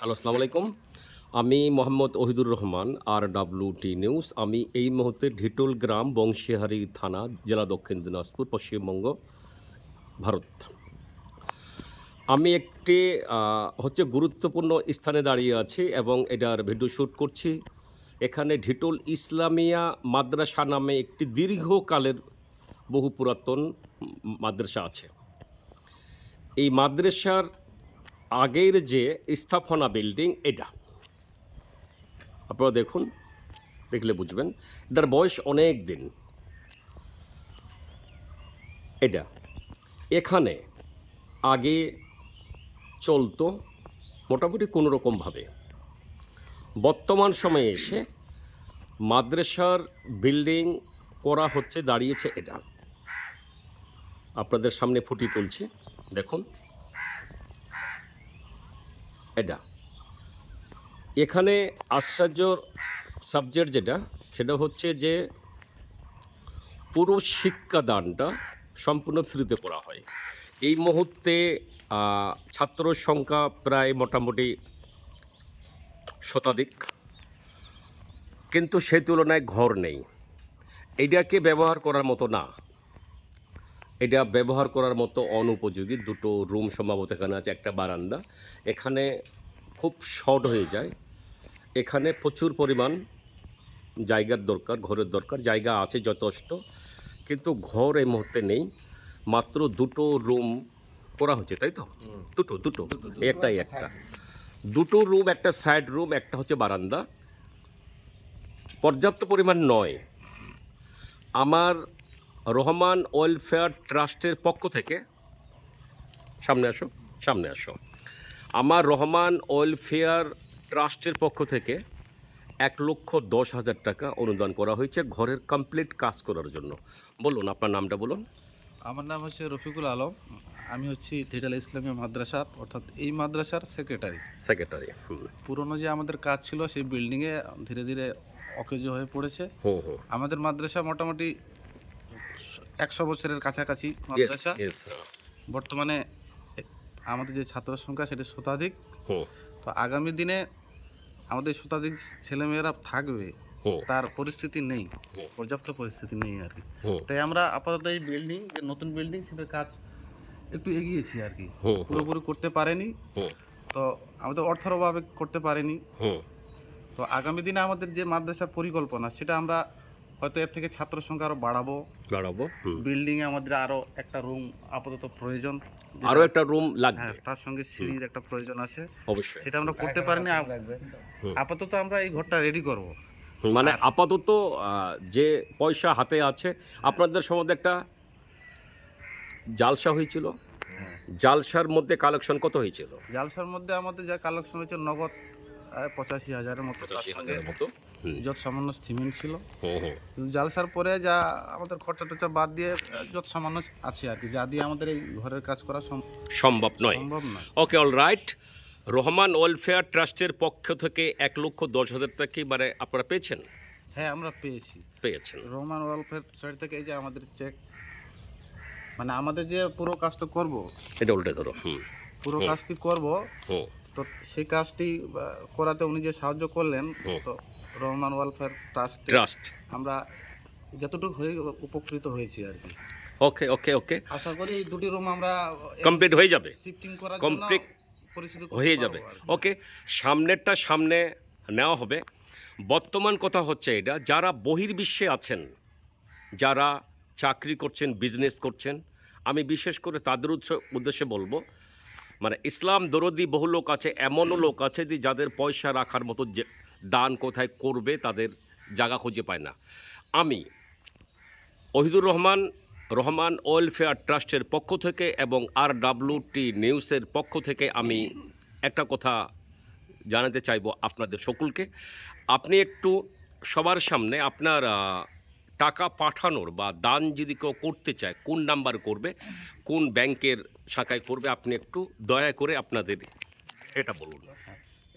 Hello, আসসালামু আলাইকুম। আমি মোহাম্মদ ওহিদুর রহমান, RWT নিউজ। আমি এই মুহূর্তে ঢিটুল গ্রাম, বংশীহারি থানা, জেলা দক্ষিণ দিনাজপুর, পশ্চিমবঙ্গ, ভারত। আমি একটি গুরুত্বপূর্ণ স্থানে দাঁড়িয়ে আছি এবং এটার ভিডিও শ্যুট করছি। এখানে ঢিটুল ইসলামিয়া মাদ্রাসা নামে একটি দীর্ঘকালের বহু পুরাতন মাদ্রাসা আছে। এই মাদ্রাসার আগের যে স্থাপনা বিল্ডিং এটা। আপনারা দেখুন, দেখলে বুঝবেন। এটার বয়স অনেক দিন। এটা এখানে আগে চলতো মোটামুটি কোনো রকমভাবে। বর্তমান সময়ে এসে মাদ্রাসার বিল্ডিং করা হচ্ছে, দাঁড়িয়েছে এটা। আপনাদের সামনে ফুটিয়ে তুলছি, দেখুন এটা। এখানে আশ্চর্যর সাবজেক্ট যেটা, সেটা হচ্ছে যে পুরো শিক্ষাদানটা সম্পূর্ণ ফ্রিতে করা হয়। এই মুহূর্তে ছাত্র সংখ্যা প্রায় মোটামুটি শতাধিক, কিন্তু সে তুলনায় ঘর নেই। এটাকে ব্যবহার করার মতো না, এটা ব্যবহার করার মতো অনুপযোগী। দুটো রুম সম্ভবত এখানে আছে, একটা বারান্দা। এখানে খুব শর্ট হয়ে যায়। এখানে প্রচুর পরিমাণ জায়গার দরকার, ঘরের দরকার। জায়গা আছে যথেষ্ট, কিন্তু ঘর এই মুহূর্তে নেই। মাত্র দুটো রুম করা হচ্ছে, তাই তো? দুটো একটাই একটা দুটো রুম, একটা সাইড রুম, একটা হচ্ছে বারান্দা। পর্যাপ্ত পরিমাণ নয়। আমার রহমান ওয়েলফেয়ার ট্রাস্টের পক্ষ থেকে, সামনে আসো। আমার রহমান ওয়েলফেয়ার ট্রাস্টের পক্ষ থেকে 1,10,000 টাকা অনুদান করা হয়েছে ঘরের কমপ্লিট কাজ করার জন্য। বলুন আপনার নামটা বলুন। আমার নাম হচ্ছে রফিকুল আলম। আমি হচ্ছি ঢিটাল ইসলামিয়া মাদ্রাসার, অর্থাৎ এই মাদ্রাসার সেক্রেটারি। পুরনো যে আমাদের কাজ ছিল সেই বিল্ডিংয়ে ধীরে ধীরে অকেজ হয়ে পড়েছে। আমাদের মাদ্রাসা মোটামুটি 100 বছরের কাছাকাছি মাদ্রাসা। বর্তমানে আমাদের যে ছাত্র সংখ্যা সেটা শতাধিক। তো আগামী দিনে আমাদের শতাধিক ছেলেমেয়েরা থাকবে, তার পরিস্থিতি নেই, পর্যাপ্ত পরিস্থিতি নেই আর কি। তাই আমরা আপাতত এই বিল্ডিং, যে নতুন বিল্ডিং, সেটার কাজ একটু এগিয়েছি আর কি। পুরোপুরি করতে পারেনি, তো আমাদের অর্থের অভাবে করতে পারেনি। তো আগামী দিনে আমাদের যে মাদ্রাসার পরিকল্পনা, সেটা আমরা হয়তো এর থেকে ছাত্র সংখ্যা আরো বাড়াবো। বিল্ডিংয়ে আমাদের আরো একটা রুম আপাতত প্রয়োজন, আরো একটা রুম লাগবে। হ্যাঁ, তার সঙ্গে সিঁড়ির একটা প্রয়োজন আছে। অবশ্যই সেটা আমরা করতে পারিনি। আপাতত আমরা এই ঘরটা রেডি করব। মানে আপাতত যে পয়সা হাতে আছে। আপনাদের সম্বন্ধে একটা জালসা হয়েছিল, জালসার মধ্যে কালেকশন কত হয়েছিল? জালসার মধ্যে আমাদের যা কালেকশন হয়েছে নগদ 85,000-এর মতো। 85,000-এর মতো। যত সামান্য সিমেন্ট ছিল। জালসার পরে যা আমাদের খরচা টরচা বাদ দিয়ে যত সামান্য আছে আর কি, যা দিয়ে আমাদের এই ঘরের কাজ করা সম্ভব নয়। ওকে, অল রাইট। রহমান ওয়েলফেয়ার ট্রাস্টের পক্ষ থেকে 1,10,000 টাকা কি মানে আপনারা পেয়েছেন? হ্যাঁ, আমরা পেয়েছেন। রহমান ওয়েলফেয়ার সাইড থেকে এই যে আমাদের চেক, মানে আমাদের যে পুরো কাজটা করব, এটা উল্টে ধরো। পুরো কাজটি করব, তো সেই কাজটি করাতে উনি যে সাহায্য করলেন, তো রহমান ওয়েলফেয়ার ট্রাস্ট আমরা যতটুকু হয়ে উপকৃত হয়েছি আর কি। ওকে, আশা করি এই দুটি রুম আমরা কমপ্লিট হয়ে যাবে, শিফটিং করার জন্য কমপ্লিট হয়ে যাবে। ওকে, সামনেরটা সামনে নেওয়া হবে। বর্তমান কথা হচ্ছে এটা, যারা বহির্বিশ্বে আছেন, যারা চাকরি করছেন, বিজনেস করছেন, আমি বিশেষ করে তাদের উদ্দেশ্যে বলবো, মানে ইসলাম দরদি বহু লোক আছে, এমনও লোক আছে যে যাদের পয়সা রাখার মতো যে দান কোথায় করবে তাদের জায়গা খুঁজে পায় না। আমি ওহিদুর রহমান ওয়েলফেয়ার ট্রাস্টের পক্ষ থেকে এবং RWT নিউজের পক্ষ থেকে আমি একটা কথা জানাতে চাইব আপনাদের সকলকে। আপনি একটু সবার সামনে আপনার টাকা পাঠানোর বা দান যদি কেউ করতে চায়, কোন নাম্বার করবে, কোন ব্যাংকের শাখায় করবে, আপনি একটু দয়া করে আপনাদের এটা বলুন।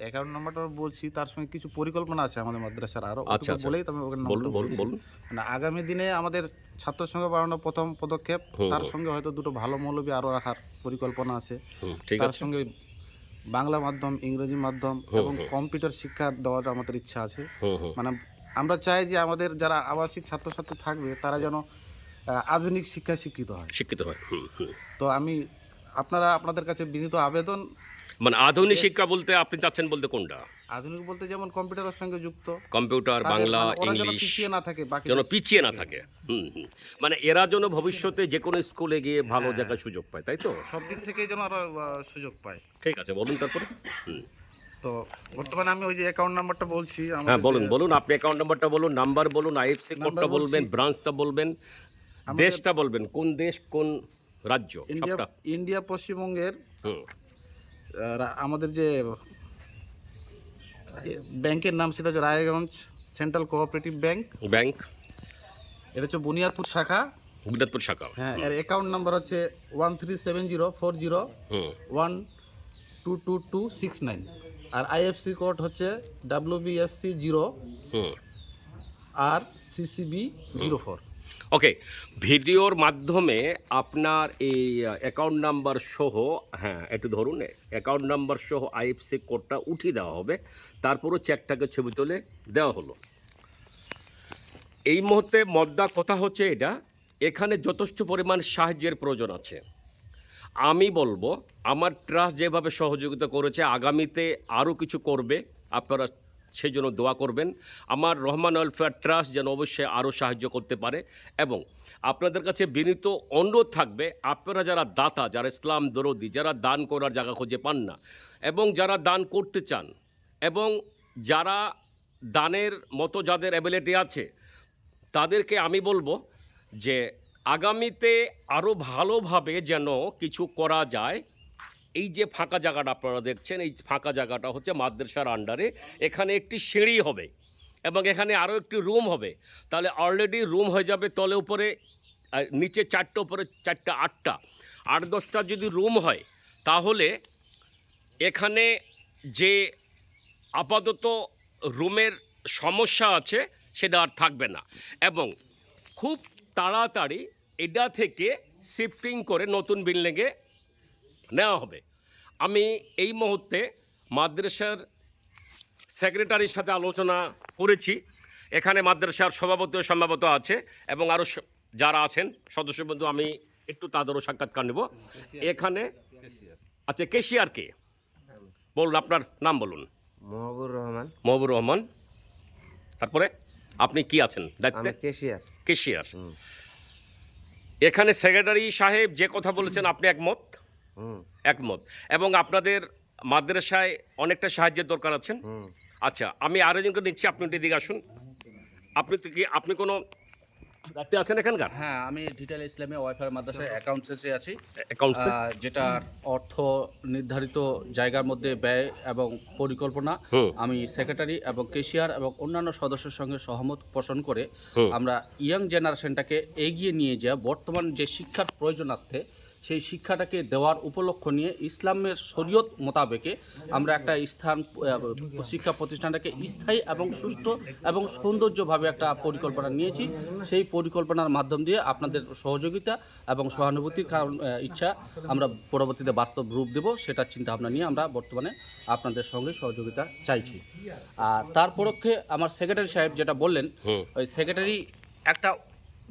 অ্যাকাউন্ট নাম্বারটা বলছি, তার সঙ্গে কিছু পরিকল্পনা আছে আমাদের মাদ্রাসার আরও। আচ্ছা, বলেই তবে বলুন। মানে আগামী দিনে আমাদের ছাত্র সংখ্যা বাড়ানোর প্রথম পদক্ষেপ, তার সঙ্গে হয়তো দুটো ভালো মৌলবী আরও রাখার পরিকল্পনা আছে। তার সঙ্গে বাংলা মাধ্যম, ইংরেজি মাধ্যম এবং কম্পিউটার শিক্ষা দেওয়ার আমাদের ইচ্ছা আছে। মানে আমরা চাই যে আমাদের যারা আবাসিক ছাত্রছাত্রী থাকবে তারা যেন আধুনিক শিক্ষায় শিক্ষিত হয়। তো আমি আপনাদের কাছে বিনীত আবেদন, মানে আধুনিক শিক্ষা বলতে আপনি চাচ্ছেন বলতে কোনটা? আধুনিক বলতে যেমন কম্পিউটারের সঙ্গে যুক্ত, কম্পিউটার, তাদের বাংলা, মানে ওরা যেন ইংলিশ পিছিয়ে না থাকে, বাকি যেন পিছিয়ে না থাকে। মানে এরা যেন ভবিষ্যতে যে কোনো স্কুলে গিয়ে ভালো জায়গায় সুযোগ পায়, তাই তো? সব দিক থেকেই যেন আরো সুযোগ পায়। ঠিক আছে, বলুন তারপরে। তো বর্তমানে আমি ওই যে অ্যাকাউন্ট নাম্বারটা বলছি। হ্যাঁ বলুন আপনি অ্যাকাউন্ট নাম্বারটা বলুন, নাম্বার বলুন, আইএফসি কোডটা বলবেন, ব্রাঞ্চটা বলবেন, দেশটা বলবেন, কোন দেশ কোন রাজ্য সবটা। ইন্ডিয়া পশ্চিমবঙ্গের আমাদের যে ব্যাংকের নাম সেটা হচ্ছে রায়গঞ্জ সেন্ট্রাল কোঅপারেটিভ ব্যাংক। এটা হচ্ছে বুনিয়াদপুর শাখা। হ্যাঁ, এর অ্যাকাউন্ট নাম্বার হচ্ছে 137040122269 আর আইএফসি কোড হচ্ছে WBSC 0 আর CCB 04। ওকে, ভিডিওর মাধ্যমে আপনার এই অ্যাকাউন্ট নাম্বার সহ, হ্যাঁ একটু ধরুন, অ্যাকাউন্ট নাম্বার সহ আইএফসি কোডটা উঠিয়ে দেওয়া হবে, তারপরও চেকটাকে ছবি তুলে দেওয়া হলো। এই মুহূর্তে মদ্দা কথা হচ্ছে এটা, এখানে যথেষ্ট পরিমাণ সাহায্যের প্রয়োজন আছে। আমি বলবো আমার ট্রাস্ট যেভাবে সহযোগিতা করেছে, আগামীতে আরও কিছু করবে, আপনারা সেই জন্য দোয়া করবেন। আমার রহমান ওয়েলফেয়ার ট্রাস্ট যেন অবশ্যই আরও সাহায্য করতে পারে। এবং আপনাদের কাছে বিনীত অনুরোধ থাকবে, আপনারা যারা দাতা, যারা ইসলাম দরদি, যারা দান করার জায়গা খুঁজে পান না, এবং যারা দান করতে চান, এবং যারা দানের মতো যাদের অ্যাবিলিটি আছে, তাদেরকে আমি বলবো যে আগামীতে আরও ভালোভাবে যেন কিছু করা যায়। এই যে ফাঁকা জায়গাটা আপনারা দেখছেন, এই ফাঁকা জায়গাটা হচ্ছে মাদ্রাসার আন্ডারে। এখানে একটি সিঁড়ি হবে এবং এখানে আরও একটি রুম হবে। তাহলে অলরেডি রুম হয়ে যাবে তলে উপরে, নিচে 4টে, উপরে 4টে, 8টা, 8-10টা যদি রুম হয়, তাহলে এখানে যে আপাতত রুমের সমস্যা আছে সেটা আর থাকবে না। এবং খুব তাড়াতাড়ি এটা থেকে শিফটিং করে নতুন বিল্ডিংয়ে নেওয়া হবে। আমি এই মুহূর্তে মাদ্রাসার সেক্রেটারির সাথে আলোচনা করেছি। এখানে মাদ্রাসার সভাপতিও সম্ভবত আছে এবং আরও যারা আছেন সদস্যবৃন্দ, আমি একটু তাদেরও সাক্ষাৎকার নেব। এখানে আচ্ছা, কেশিয়ার কে বলুন, আপনার নাম বলুন। মহবুর রহমান। তারপরে আপনি কি আছেন দায়িত্বে? কেশিয়ার। এখানে সেক্রেটারি সাহেব যে কথা বলেছেন আপনি একমত? একমত। এবং আপনাদের মাদ্রাসায় অনেকটা সাহায্যের দরকার আছেন। আচ্ছা, আমি আরেকজনকে নিচ্ছি, আপনি এদিকে আসুন। আপনি কোনো দায়িত্বে আছেন এখানকার? হ্যাঁ, আমি ডিটেল ইসলামী ওয়াইফাই মাদ্রাসায় অ্যাকাউন্টসে আছি। যেটা অর্থ নির্ধারিত জায়গার মধ্যে ব্যয় এবং পরিকল্পনা আমি সেক্রেটারি এবং কেশিয়ার এবং অন্যান্য সদস্যের সঙ্গে সহমত পোষণ করে আমরা ইয়াং জেনারেশনটাকে এগিয়ে নিয়ে যাওয়া, বর্তমান যে শিক্ষার প্রয়োজনার্থে সেই শিক্ষাটাকে দেওয়ার উপলক্ষ নিয়ে ইসলামের শরীয়ত মোতাবেকে আমরা একটা শিক্ষা প্রতিষ্ঠানটাকে স্থায়ী এবং সুষ্ঠু এবং সৌন্দর্যভাবে একটা পরিকল্পনা নিয়েছি। সেই পরিকল্পনার মাধ্যম দিয়ে আপনাদের সহযোগিতা এবং সহানুভূতির ইচ্ছা আমরা পরবর্তীতে বাস্তব রূপ দেব, সেটার চিন্তাভাবনা নিয়ে আমরা বর্তমানে আপনাদের সঙ্গে সহযোগিতা চাইছি। আর তার পরক্ষে আমার সেক্রেটারি সাহেব যেটা বললেন, ওই সেক্রেটারি একটা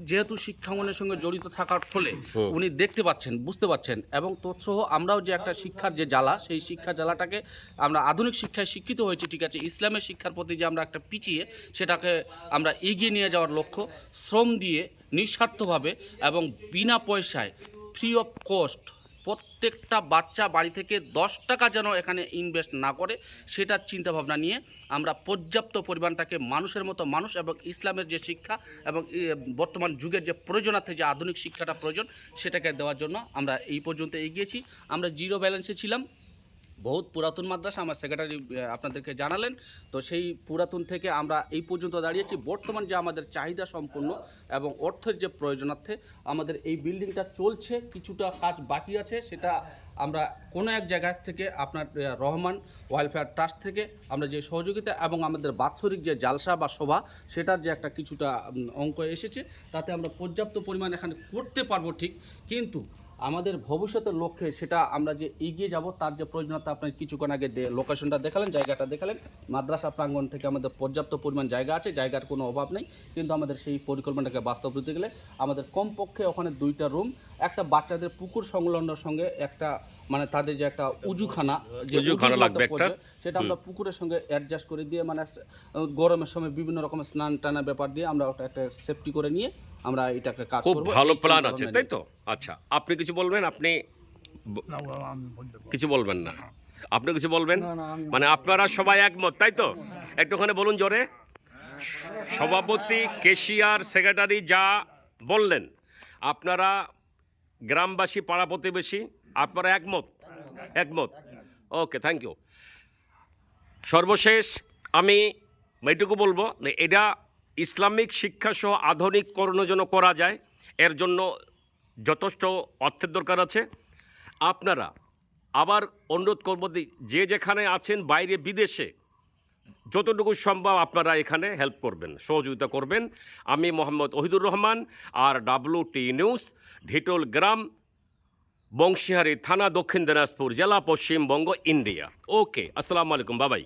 যেহেতু শিক্ষাঙ্গনের সঙ্গে জড়িত থাকার ফলে উনি দেখতে পাচ্ছেন, বুঝতে পাচ্ছেন, এবং তৎসহ আমরাও যে একটা শিক্ষার যে জ্বালা, সেই শিক্ষার জ্বালাটাকে আমরা আধুনিক শিক্ষায় শিক্ষিত হয়েছি, ঠিক আছে, ইসলামের শিক্ষার প্রতি যে আমরা একটা পিছিয়ে, সেটাকে আমরা এগিয়ে নিয়ে যাওয়ার লক্ষ্য শ্রম দিয়ে নিঃস্বার্থভাবে এবং বিনা পয়সায় ফ্রি অফ কস্ট প্রত্যেকটা বাচ্চা বাড়ি থেকে 10 টাকা যেন এখানে ইনভেস্ট না করে, সেটার চিন্তাভাবনা নিয়ে আমরা পর্যাপ্ত পরিমাণটাকে মানুষের মতো মানুষ এবং ইসলামের যে শিক্ষা এবং বর্তমান যুগের যে প্রয়োজনার্থে যে আধুনিক শিক্ষাটা প্রয়োজন, সেটাকে দেওয়ার জন্য আমরা এই পর্যন্ত এগিয়েছি। আমরা জিরো ব্যালেন্সে ছিলাম, বহুত পুরাতন মাদ্রাসা, আমার সেক্রেটারি আপনাদেরকে জানালেন। তো সেই পুরাতন থেকে আমরা এই পর্যন্ত দাঁড়িয়েছি। বর্তমান যে আমাদের চাহিদা সম্পন্ন এবং অর্থের যে প্রয়োজনার্থে আমাদের এই বিল্ডিংটা চলছে, কিছুটা কাজ বাকি আছে, সেটা আমরা কোনো এক জায়গা থেকে আপনার রহমান ওয়েলফেয়ার ট্রাস্ট থেকে আমরা যে সহযোগিতা এবং আমাদের বাৎসরিক যে জালসা বা সভা, সেটার যে একটা কিছুটা অঙ্ক এসেছে, তাতে আমরা পর্যাপ্ত পরিমাণ এখানে করতে পারবো ঠিক, কিন্তু আমাদের ভবিষ্যতের লক্ষ্যে সেটা আমরা যে এগিয়ে যাব তার যে প্রয়োজনীয়তা আপনি কিছুক্ষণ আগে লোকেশনটা দেখালেন, জায়গাটা দেখালেন। মাদ্রাসা প্রাঙ্গণ থেকে আমাদের পর্যাপ্ত পরিমাণ জায়গা আছে, জায়গার কোনো অভাব নেই, কিন্তু আমাদের সেই পরিকল্পনাটাকে বাস্তব করতে গেলে আমাদের কমপক্ষে ওখানে 2টা রুম, একটা বাচ্চাদের পুকুর সংলগ্নের সঙ্গে একটা মানে তাদের যে একটা উজুখানা লাগবে একটা, সেটা আমরা পুকুরের সঙ্গে অ্যাডজাস্ট করে দিয়ে মানে গরমের সময় বিভিন্ন রকমের স্নান টানার ব্যাপার দিয়ে আমরা ওটা একটা সেফটি করে নিয়ে আমরা এটাকে কাজ খুব করব। ভালো প্ল্যান আছে, তাই তো? আচ্ছা, আপনি কিছু বলবেন? আপনি কিছু বলবেন না? আপনি কিছু বলবেন? মানে আপনারা সবাই একমত, তাই তো? একটুখানি বলুন জোরে। সভাপতি, কেশিয়ার, সেক্রেটারি যা বললেন, আপনারা গ্রামবাসী, পাড়া প্রতিবেশী, আপনারা একমত? একমত, ওকে, থ্যাংক ইউ। সর্বশেষ আমি এইটুকু বলবো, এটা ইসলামিক শিক্ষাসহ আধুনিককরণের জন্য করা যায়, এর জন্য যথেষ্ট অর্থের দরকার আছে। আপনারা আবার অনুরোধ করবো যে যেখানে আছেন, বাইরে বিদেশে, যতটুকু সম্ভব আপনারা এখানে হেল্প করবেন, সহযোগিতা করবেন। আমি মোহাম্মদ ওহিদুর রহমান, আর WT নিউজ, ঢিটোল গ্রাম, বংশীহারি থানা, দক্ষিণ দিনাজপুর জেলা, পশ্চিমবঙ্গ, ইন্ডিয়া। ওকে, আসসালামু আলাইকুম, বাবাই।